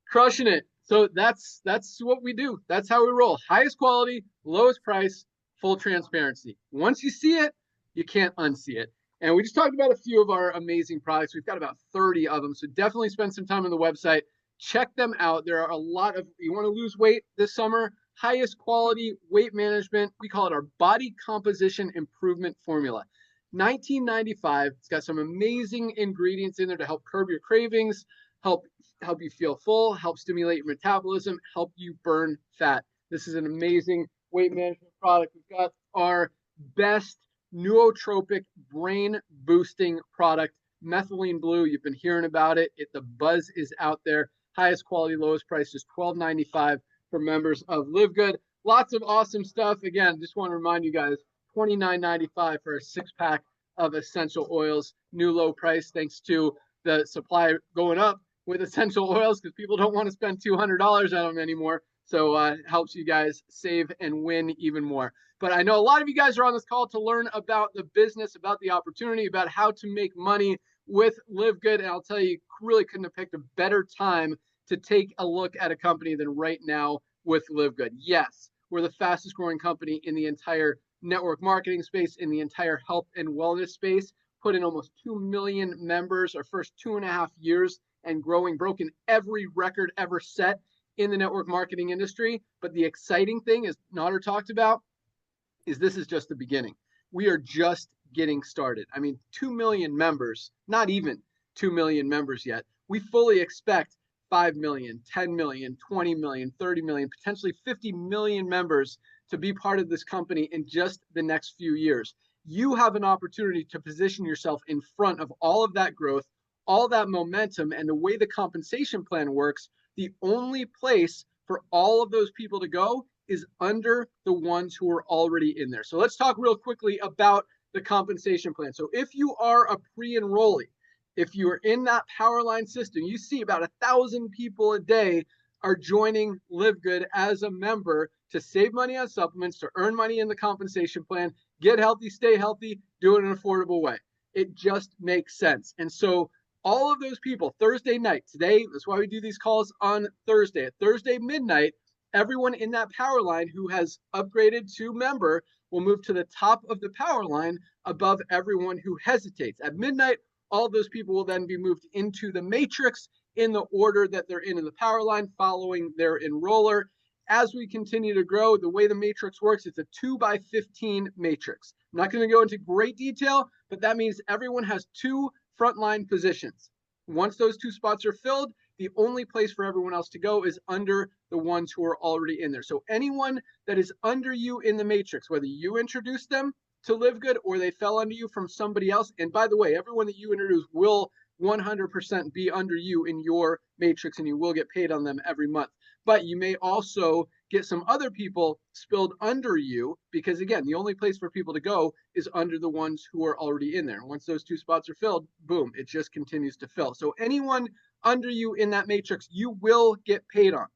crushing it. So that's what we do. That's how we roll. Highest quality, lowest price, full transparency. Once you see it, you can't unsee it. And we just talked about a few of our amazing products. We've got about 30 of them. So definitely spend some time on the website. Check them out. There are a lot of, you want to lose weight this summer, highest quality weight management. We call it our body composition improvement formula. $19.95. It's got some amazing ingredients in there to help curb your cravings, help you feel full, help stimulate your metabolism, help you burn fat. This is an amazing weight management product. We've got our best nootropic brain boosting product, Methylene Blue. You've been hearing about it. The buzz is out there. Highest quality, lowest price, just $12.95 for members of LiveGood. Lots of awesome stuff. Again, just want to remind you guys, $29.95 for a 6-pack of essential oils. New low price thanks to the supply going up with essential oils because people don't want to spend $200 on them anymore. So it helps you guys save and win even more. But I know a lot of you guys are on this call to learn about the business, about the opportunity, about how to make money with LiveGood. And I'll tell you, really couldn't have picked a better time to take a look at a company than right now with LiveGood. Yes, we're the fastest growing company in the entire network marketing space, in the entire health and wellness space. Put in almost 2 million members our first 2.5 years and growing, broken every record ever set in the network marketing industry. But the exciting thing, as Nader talked about, is this is just the beginning. We are just getting started. I mean, 2 million members, not even 2 million members yet. We fully expect 5 million, 10 million, 20 million, 30 million, potentially 50 million members to be part of this company in just the next few years. You have an opportunity to position yourself in front of all of that growth, all that momentum, and the way the compensation plan works. The only place for all of those people to go is under the ones who are already in there. So let's talk real quickly about the compensation plan. So if you are a pre-enrollee, if you are in that powerline system, you see about 1,000 people a day are joining LiveGood as a member to save money on supplements, to earn money in the compensation plan, get healthy, stay healthy, do it in an affordable way. It just makes sense. And so all of those people, Thursday night, today, that's why we do these calls on Thursday. At Thursday midnight, everyone in that power line who has upgraded to member will move to the top of the power line above everyone who hesitates. At midnight, all of those people will then be moved into the matrix in the order that they're in the power line, following their enroller. As we continue to grow, the way the matrix works, it's a 2x15 matrix. I'm not going to go into great detail, but that means everyone has 2 frontline positions. Once those 2 spots are filled, the only place for everyone else to go is under the ones who are already in there. So anyone that is under you in the matrix, whether you introduced them to LiveGood or they fell under you from somebody else, and by the way, everyone that you introduce will 100% be under you in your matrix, and you will get paid on them every month. But you may also get some other people spilled under you because, again, the only place for people to go is under the ones who are already in there. And once those 2 spots are filled, boom, it just continues to fill. So anyone under you in that matrix, you will get paid on.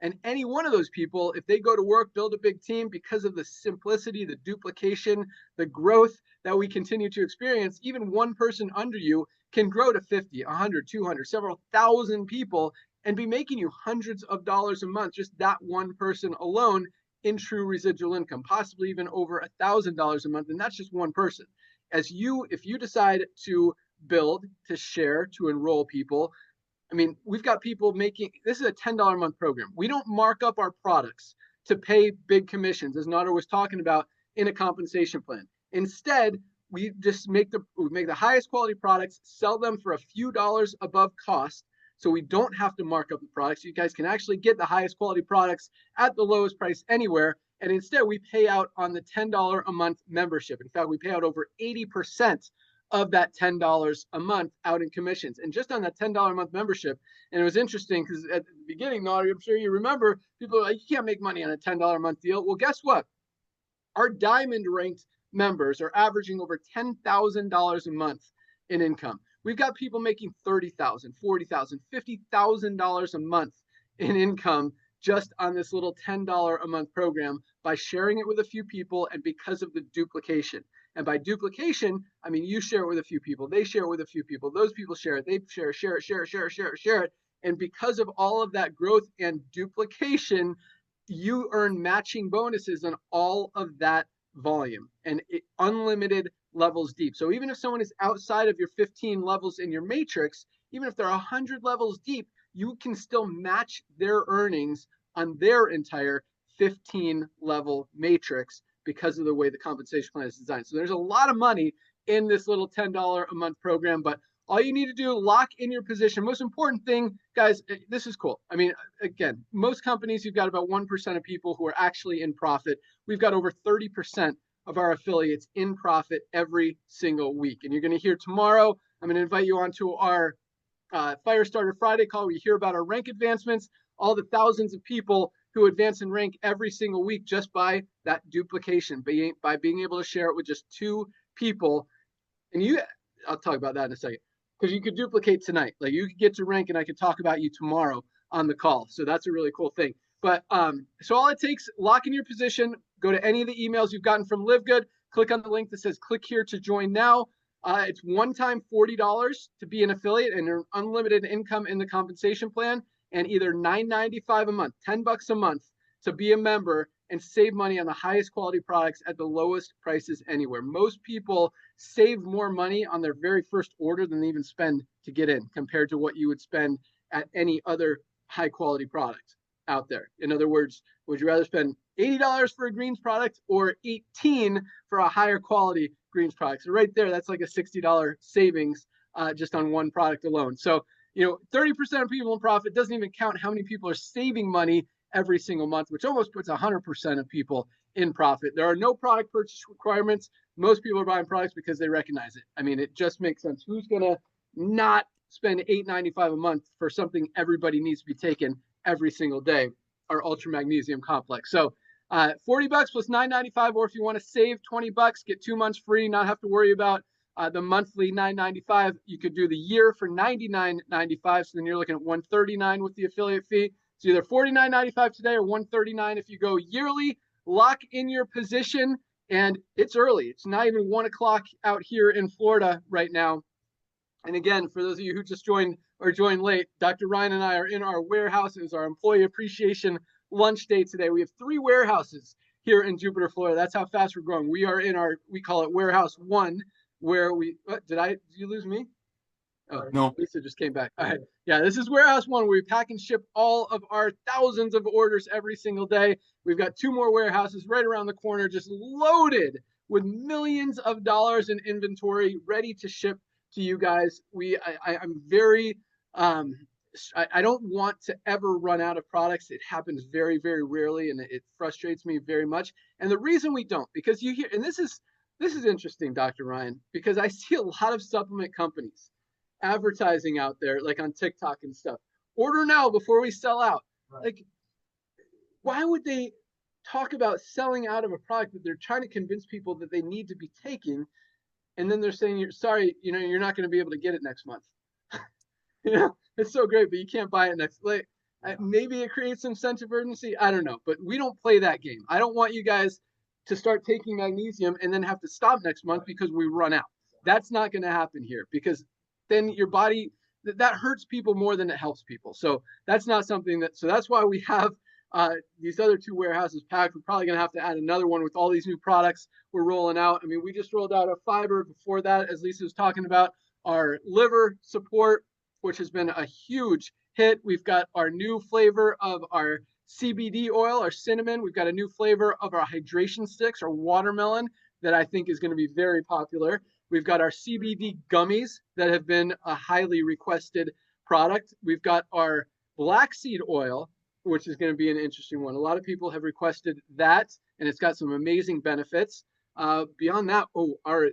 And any one of those people, if they go to work, build a big team, because of the simplicity, the duplication, the growth that we continue to experience, even one person under you can grow to 50, 100, 200, several thousand people and be making you hundreds of dollars a month, just that one person alone, in true residual income, possibly even over $1,000 a month. And that's just one person. If you decide to build, to share, to enroll people, I mean, we've got people making, this is a $10 a month program. We don't mark up our products to pay big commissions, as Nader was talking about, in a compensation plan. Instead, we just make the highest quality products, sell them for a few dollars above cost, so we don't have to mark up the products. You guys can actually get the highest quality products at the lowest price anywhere. And instead, we pay out on the $10 a month membership. In fact, we pay out over 80% of that $10 a month out in commissions. And just on that $10 a month membership, and it was interesting because at the beginning, Nader, I'm sure you remember, people are like, you can't make money on a $10 a month deal. Well, guess what? Our diamond ranked members are averaging over $10,000 a month in income. We've got people making $30,000, $40,000, $50,000 a month in income just on this little $10 a month program by sharing it with a few people and because of the duplication. And by duplication, I mean, you share it with a few people, they share it with a few people, those people share it, they share it. And because of all of that growth and duplication, you earn matching bonuses on all of that volume and unlimited levels deep. So even if someone is outside of your 15 levels in your matrix, even if they're 100 levels deep, you can still match their earnings on their entire 15 level matrix because of the way the compensation plan is designed. So there's a lot of money in this little $10 a month program, but all you need to do, lock in your position. Most important thing, guys, this is cool. I mean, again, most companies, you've got about 1% of people who are actually in profit. We've got over 30% of our affiliates in profit every single week. And you're going to hear tomorrow, I'm going to invite you onto our Firestarter Friday call where you hear about our rank advancements, all the thousands of people who advance in rank every single week just by that duplication, by being able to share it with just 2 people. And I'll talk about that in a second, because you could duplicate tonight. Like you could get to rank and I could talk about you tomorrow on the call. So that's a really cool thing. But so all it takes, lock in your position, go to any of the emails you've gotten from LiveGood, click on the link that says click here to join now. It's one-time $40 to be an affiliate and earn unlimited income in the compensation plan, and either $9.95 a month, $10 a month to be a member and save money on the highest quality products at the lowest prices anywhere. Most people save more money on their very first order than they even spend to get in compared to what you would spend at any other high quality product out there. In other words, would you rather spend $80 for a greens product or $18 for a higher quality greens product? So right there, that's like a $60 savings just on one product alone. So, 30% of people in profit doesn't even count how many people are saving money every single month, which almost puts 100% of people in profit. There are no product purchase requirements. Most people are buying products because they recognize it. I mean, it just makes sense. Who's going to not spend $8.95 a month for something everybody needs to be taken every single day? Our ultra magnesium complex. So $40 plus $9.95, or if you want to save $20, get 2 months free, not have to worry about the monthly $9.95. You could do the year for $99.95. So then you're looking at $139 with the affiliate fee. It's either $49.95 today or $139 if you go yearly. Lock in your position, and it's early. It's not even 1 o'clock out here in Florida right now. And again, for those of you who just joined or joined late, Dr. Ryan and I are in our warehouse. It was our employee appreciation lunch day today. We have 3 warehouses here in Jupiter, Florida. That's how fast we're growing. We are in we call it warehouse 1, where did you lose me? Oh, no. Lisa just came back. All right. Yeah, this is warehouse 1 where we pack and ship all of our thousands of orders every single day. We've got 2 more warehouses right around the corner, just loaded with millions of dollars in inventory ready to ship to you guys. I'm very, I don't want to ever run out of products. It happens very, very rarely, and it frustrates me very much. And the reason we don't, because you hear, and this is interesting, Dr. Ryan, because I see a lot of supplement companies advertising out there, like on TikTok and stuff. Order now before we sell out. Right. Like, why would they talk about selling out of a product that they're trying to convince people that they need to be taking, and then they're saying, you're sorry, you're not going to be able to get it next month. It's so great, but you can't buy it next. Like, maybe it creates some sense of urgency. I don't know, but we don't play that game. I don't want you guys to start taking magnesium and then have to stop next month because we run out. That's not going to happen here, because then your body, that hurts people more than it helps people. So that's not something so that's why we have these other 2 warehouses packed. We're probably going to have to add another one with all these new products we're rolling out. I mean, we just rolled out a fiber before that, as Lisa was talking about, our liver support which has been a huge hit. We've got our new flavor of our CBD oil, our cinnamon. We've got a new flavor of our hydration sticks, our watermelon, that I think is going to be very popular. We've got our CBD gummies that have been a highly requested product. We've got our black seed oil, which is going to be an interesting one. A lot of people have requested that, and it's got some amazing benefits. Beyond that, our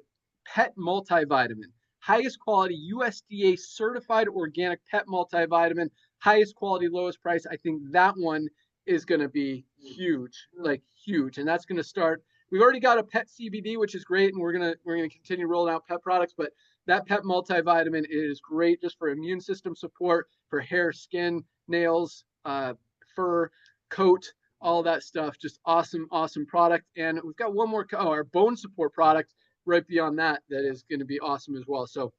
pet multivitamin, highest quality USDA certified organic pet multivitamin, highest quality, lowest price. I think that one is going to be huge, like huge. And that's going to start. We've already got a pet CBD, which is great, and we're gonna continue rolling out pet products. But that pet multivitamin is great just for immune system support, for hair, skin, nails, fur, coat, all that stuff. Just awesome, awesome product. And we've got one more, our bone support product right beyond that is going to be awesome as well. So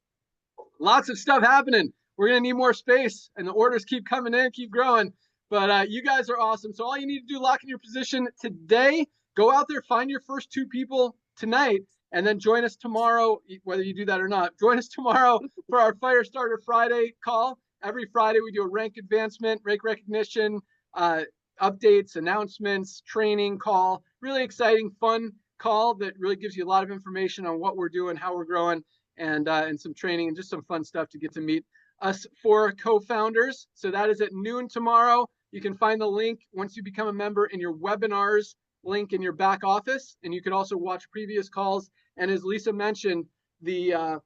lots of stuff happening. We're going to need more space, and the orders keep coming in, keep growing. But you guys are awesome. So all you need to do, lock in your position today. Go out there, find your first 2 people tonight, and then join us tomorrow, whether you do that or not. Join us tomorrow for our Fire Starter Friday call. Every Friday, we do a rank advancement, rank recognition, updates, announcements, training call. Really exciting, fun call that really gives you a lot of information on what we're doing, how we're growing, and some training and just some fun stuff to get to meet us 4 co-founders. So that is at noon tomorrow. You can find the link once you become a member in your webinars link in your back office, and you can also watch previous calls. And as Lisa mentioned, the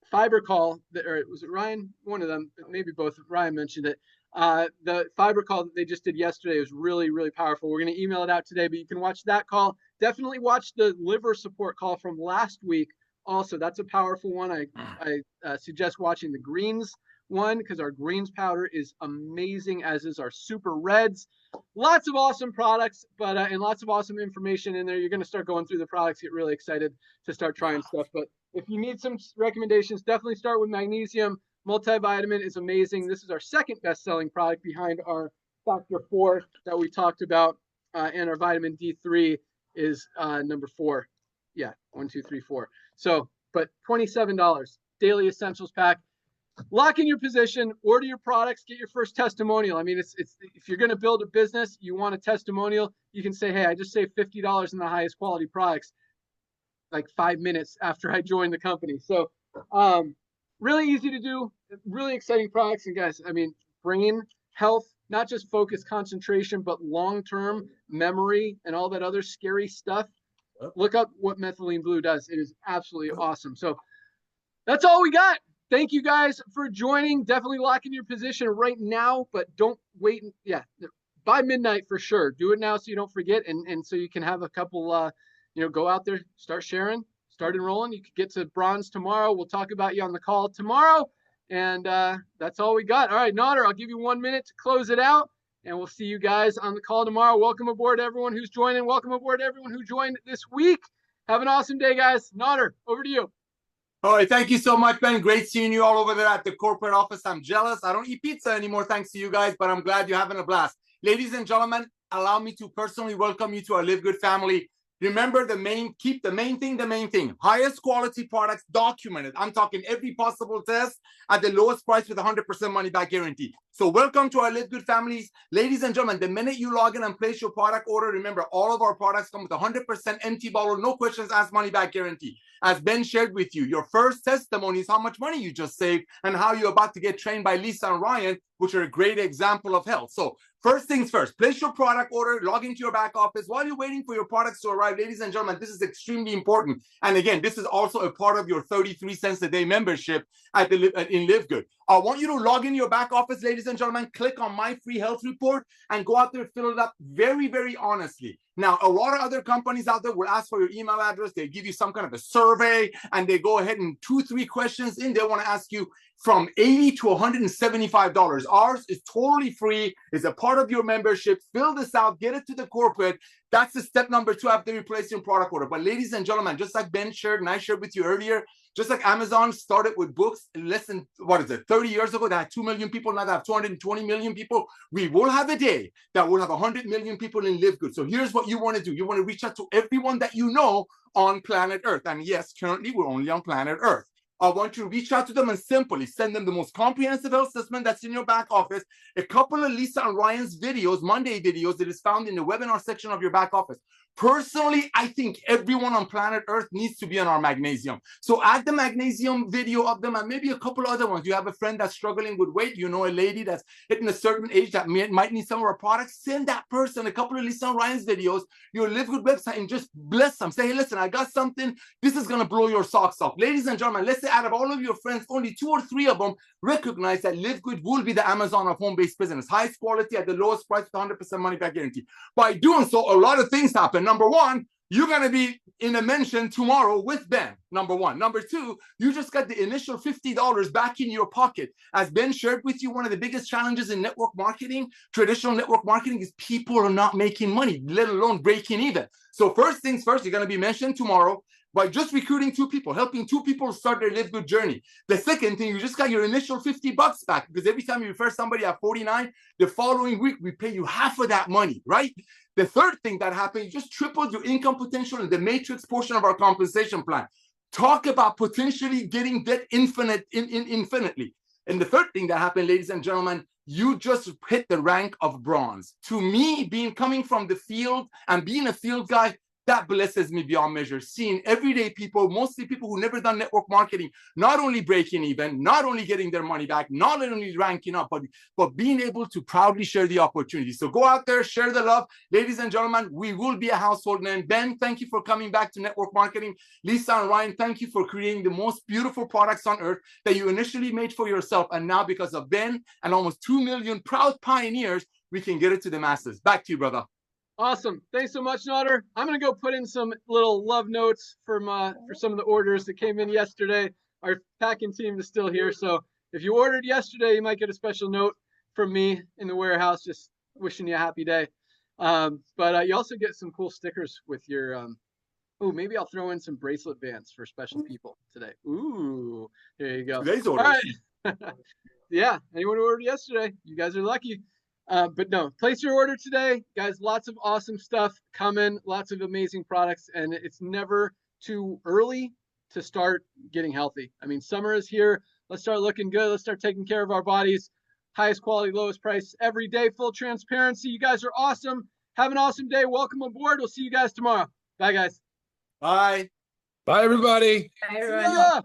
fiber call, or was it Ryan? One of them, maybe both. Ryan mentioned it. The fiber call that they just did yesterday was really, really powerful. We're going to email it out today, but you can watch that call. Definitely watch the liver support call from last week. Also, that's a powerful one. I suggest watching the greens one, because our greens powder is amazing, as is our super reds. Lots of awesome products, but and lots of awesome information in there. You're going to start going through the products, get really excited to start trying stuff. But if you need some recommendations, definitely start with magnesium. Multivitamin is amazing. This is our second best-selling product behind our Factor 4 that we talked about, and our vitamin D3 is number 4. Yeah, 1, 2, 3, 4. So, but $27 daily essentials pack. Lock in your position, order your products, get your first testimonial. I mean, it's if you're going to build a business, you want a testimonial, you can say, hey, I just saved $50 in the highest quality products, like 5 minutes after I joined the company. So really easy to do, really exciting products. And guys, I mean, brain health, not just focus, concentration, but long-term memory and all that other scary stuff. Look up what methylene blue does. It is absolutely awesome. So that's all we got. Thank you guys for joining. Definitely lock in your position right now, but don't wait. Yeah, by midnight for sure. Do it now so you don't forget, and so you can have a couple, go out there, start sharing, start enrolling. You could get to bronze tomorrow. We'll talk about you on the call tomorrow, and that's all we got. All right, Nodder, I'll give you 1 minute to close it out, and we'll see you guys on the call tomorrow. Welcome aboard, everyone who's joining. Welcome aboard, everyone who joined this week. Have an awesome day, guys. Nodder, over to you. All right, thank you so much, Ben. Great seeing you all over there at the corporate office. I'm jealous. I don't eat pizza anymore, thanks to you guys, but I'm glad you're having a blast. Ladies and gentlemen, allow me to personally welcome you to our LiveGood family. Remember keep the main thing. Highest quality products documented. I'm talking every possible test at the lowest price with 100% money back guarantee. So welcome to our LiveGood families. Ladies and gentlemen, the minute you log in and place your product order, remember all of our products come with 100% empty bottle, no questions asked, money back guarantee. As Ben shared with you, your first testimony is how much money you just saved and how you're about to get trained by Lisa and Ryan, which are a great example of health. So first things first, place your product order, log into your back office while you're waiting for your products to arrive. Ladies and gentlemen, this is extremely important. And again, this is also a part of your 33 cents a day membership in LiveGood. I want you to log in your back office, ladies and gentlemen, click on my free health report and go out there, fill it up very, very honestly. Now, a lot of other companies out there will ask for your email address. They give you some kind of a survey and they go ahead and 2-3 questions in. They want to ask you from $80 to $175. Ours is totally free. It's a part of your membership. Fill this out, get it to the corporate. That's the step number 2 after replacing product order. But ladies and gentlemen, just like Ben shared and I shared with you earlier, just like Amazon started with books less than, 30 years ago, they had 2 million people, now they have 220 million people. We will have a day that will have 100 million people in LiveGood. So here's what you want to do. You want to reach out to everyone that you know on planet Earth. And yes, currently we're only on planet Earth. I want you to reach out to them and simply send them the most comprehensive health assessment that's in your back office, a couple of Lisa and Ryan's videos, Monday videos that is found in the webinar section of your back office. Personally, I think everyone on planet Earth needs to be on our magnesium. So add the magnesium video of them and maybe a couple other ones. You have a friend that's struggling with weight, you know a lady that's hitting a certain age that might need some of our products, send that person a couple of Lisa and Ryan's videos, your LiveGood website, and just bless them. Say, hey, listen, I got something. This is going to blow your socks off. Ladies and gentlemen, let's say out of all of your friends, only 2 or 3 of them recognize that LiveGood will be the Amazon of home-based business. Highest quality at the lowest price with 100% money back guarantee. By doing so, a lot of things happen. Number 1, you're going to be in a mention tomorrow with Ben, number 1. Number 2, you just got the initial $50 back in your pocket. As Ben shared with you, one of the biggest challenges in network marketing, traditional network marketing, is people are not making money, let alone breaking even. So first things first, you're going to be mentioned tomorrow by just recruiting 2 people, helping 2 people start their LiveGood journey. The second thing, you just got your initial $50 back, because every time you refer somebody at 49, the following week, we pay you half of that money, right? The third thing that happened, you just tripled your income potential in the matrix portion of our compensation plan. Talk about potentially getting debt infinitely. And the third thing that happened, ladies and gentlemen, you just hit the rank of bronze. To me, coming from the field and being a field guy, that blesses me beyond measure. Seeing everyday people, mostly people who never done network marketing, not only breaking even, not only getting their money back, not only ranking up, but being able to proudly share the opportunity. So go out there, share the love. Ladies and gentlemen, we will be a household name. Ben, thank you for coming back to network marketing. Lisa and Ryan, thank you for creating the most beautiful products on earth that you initially made for yourself. And now, because of Ben and almost 2 million proud pioneers, we can get it to the masses. Back to you, brother. Awesome. Thanks so much, Nader. I'm going to go put in some little love notes for some of the orders that came in yesterday. Our packing team is still here. So if you ordered yesterday, you might get a special note from me in the warehouse, just wishing you a happy day. But you also get some cool stickers with your, oh, maybe I'll throw in some bracelet bands for special people today. Ooh, there you go. Today's orders. All right. Yeah, anyone who ordered yesterday, you guys are lucky. But no, place your order today, guys. Lots of awesome stuff coming, lots of amazing products, and it's never too early to start getting healthy. I mean, summer is here. Let's start looking good. Let's start taking care of our bodies. Highest quality, lowest price every day, full transparency. You guys are awesome. Have an awesome day. Welcome aboard. We'll see you guys tomorrow. Bye, guys. Bye. Bye, everybody. Bye, everyone.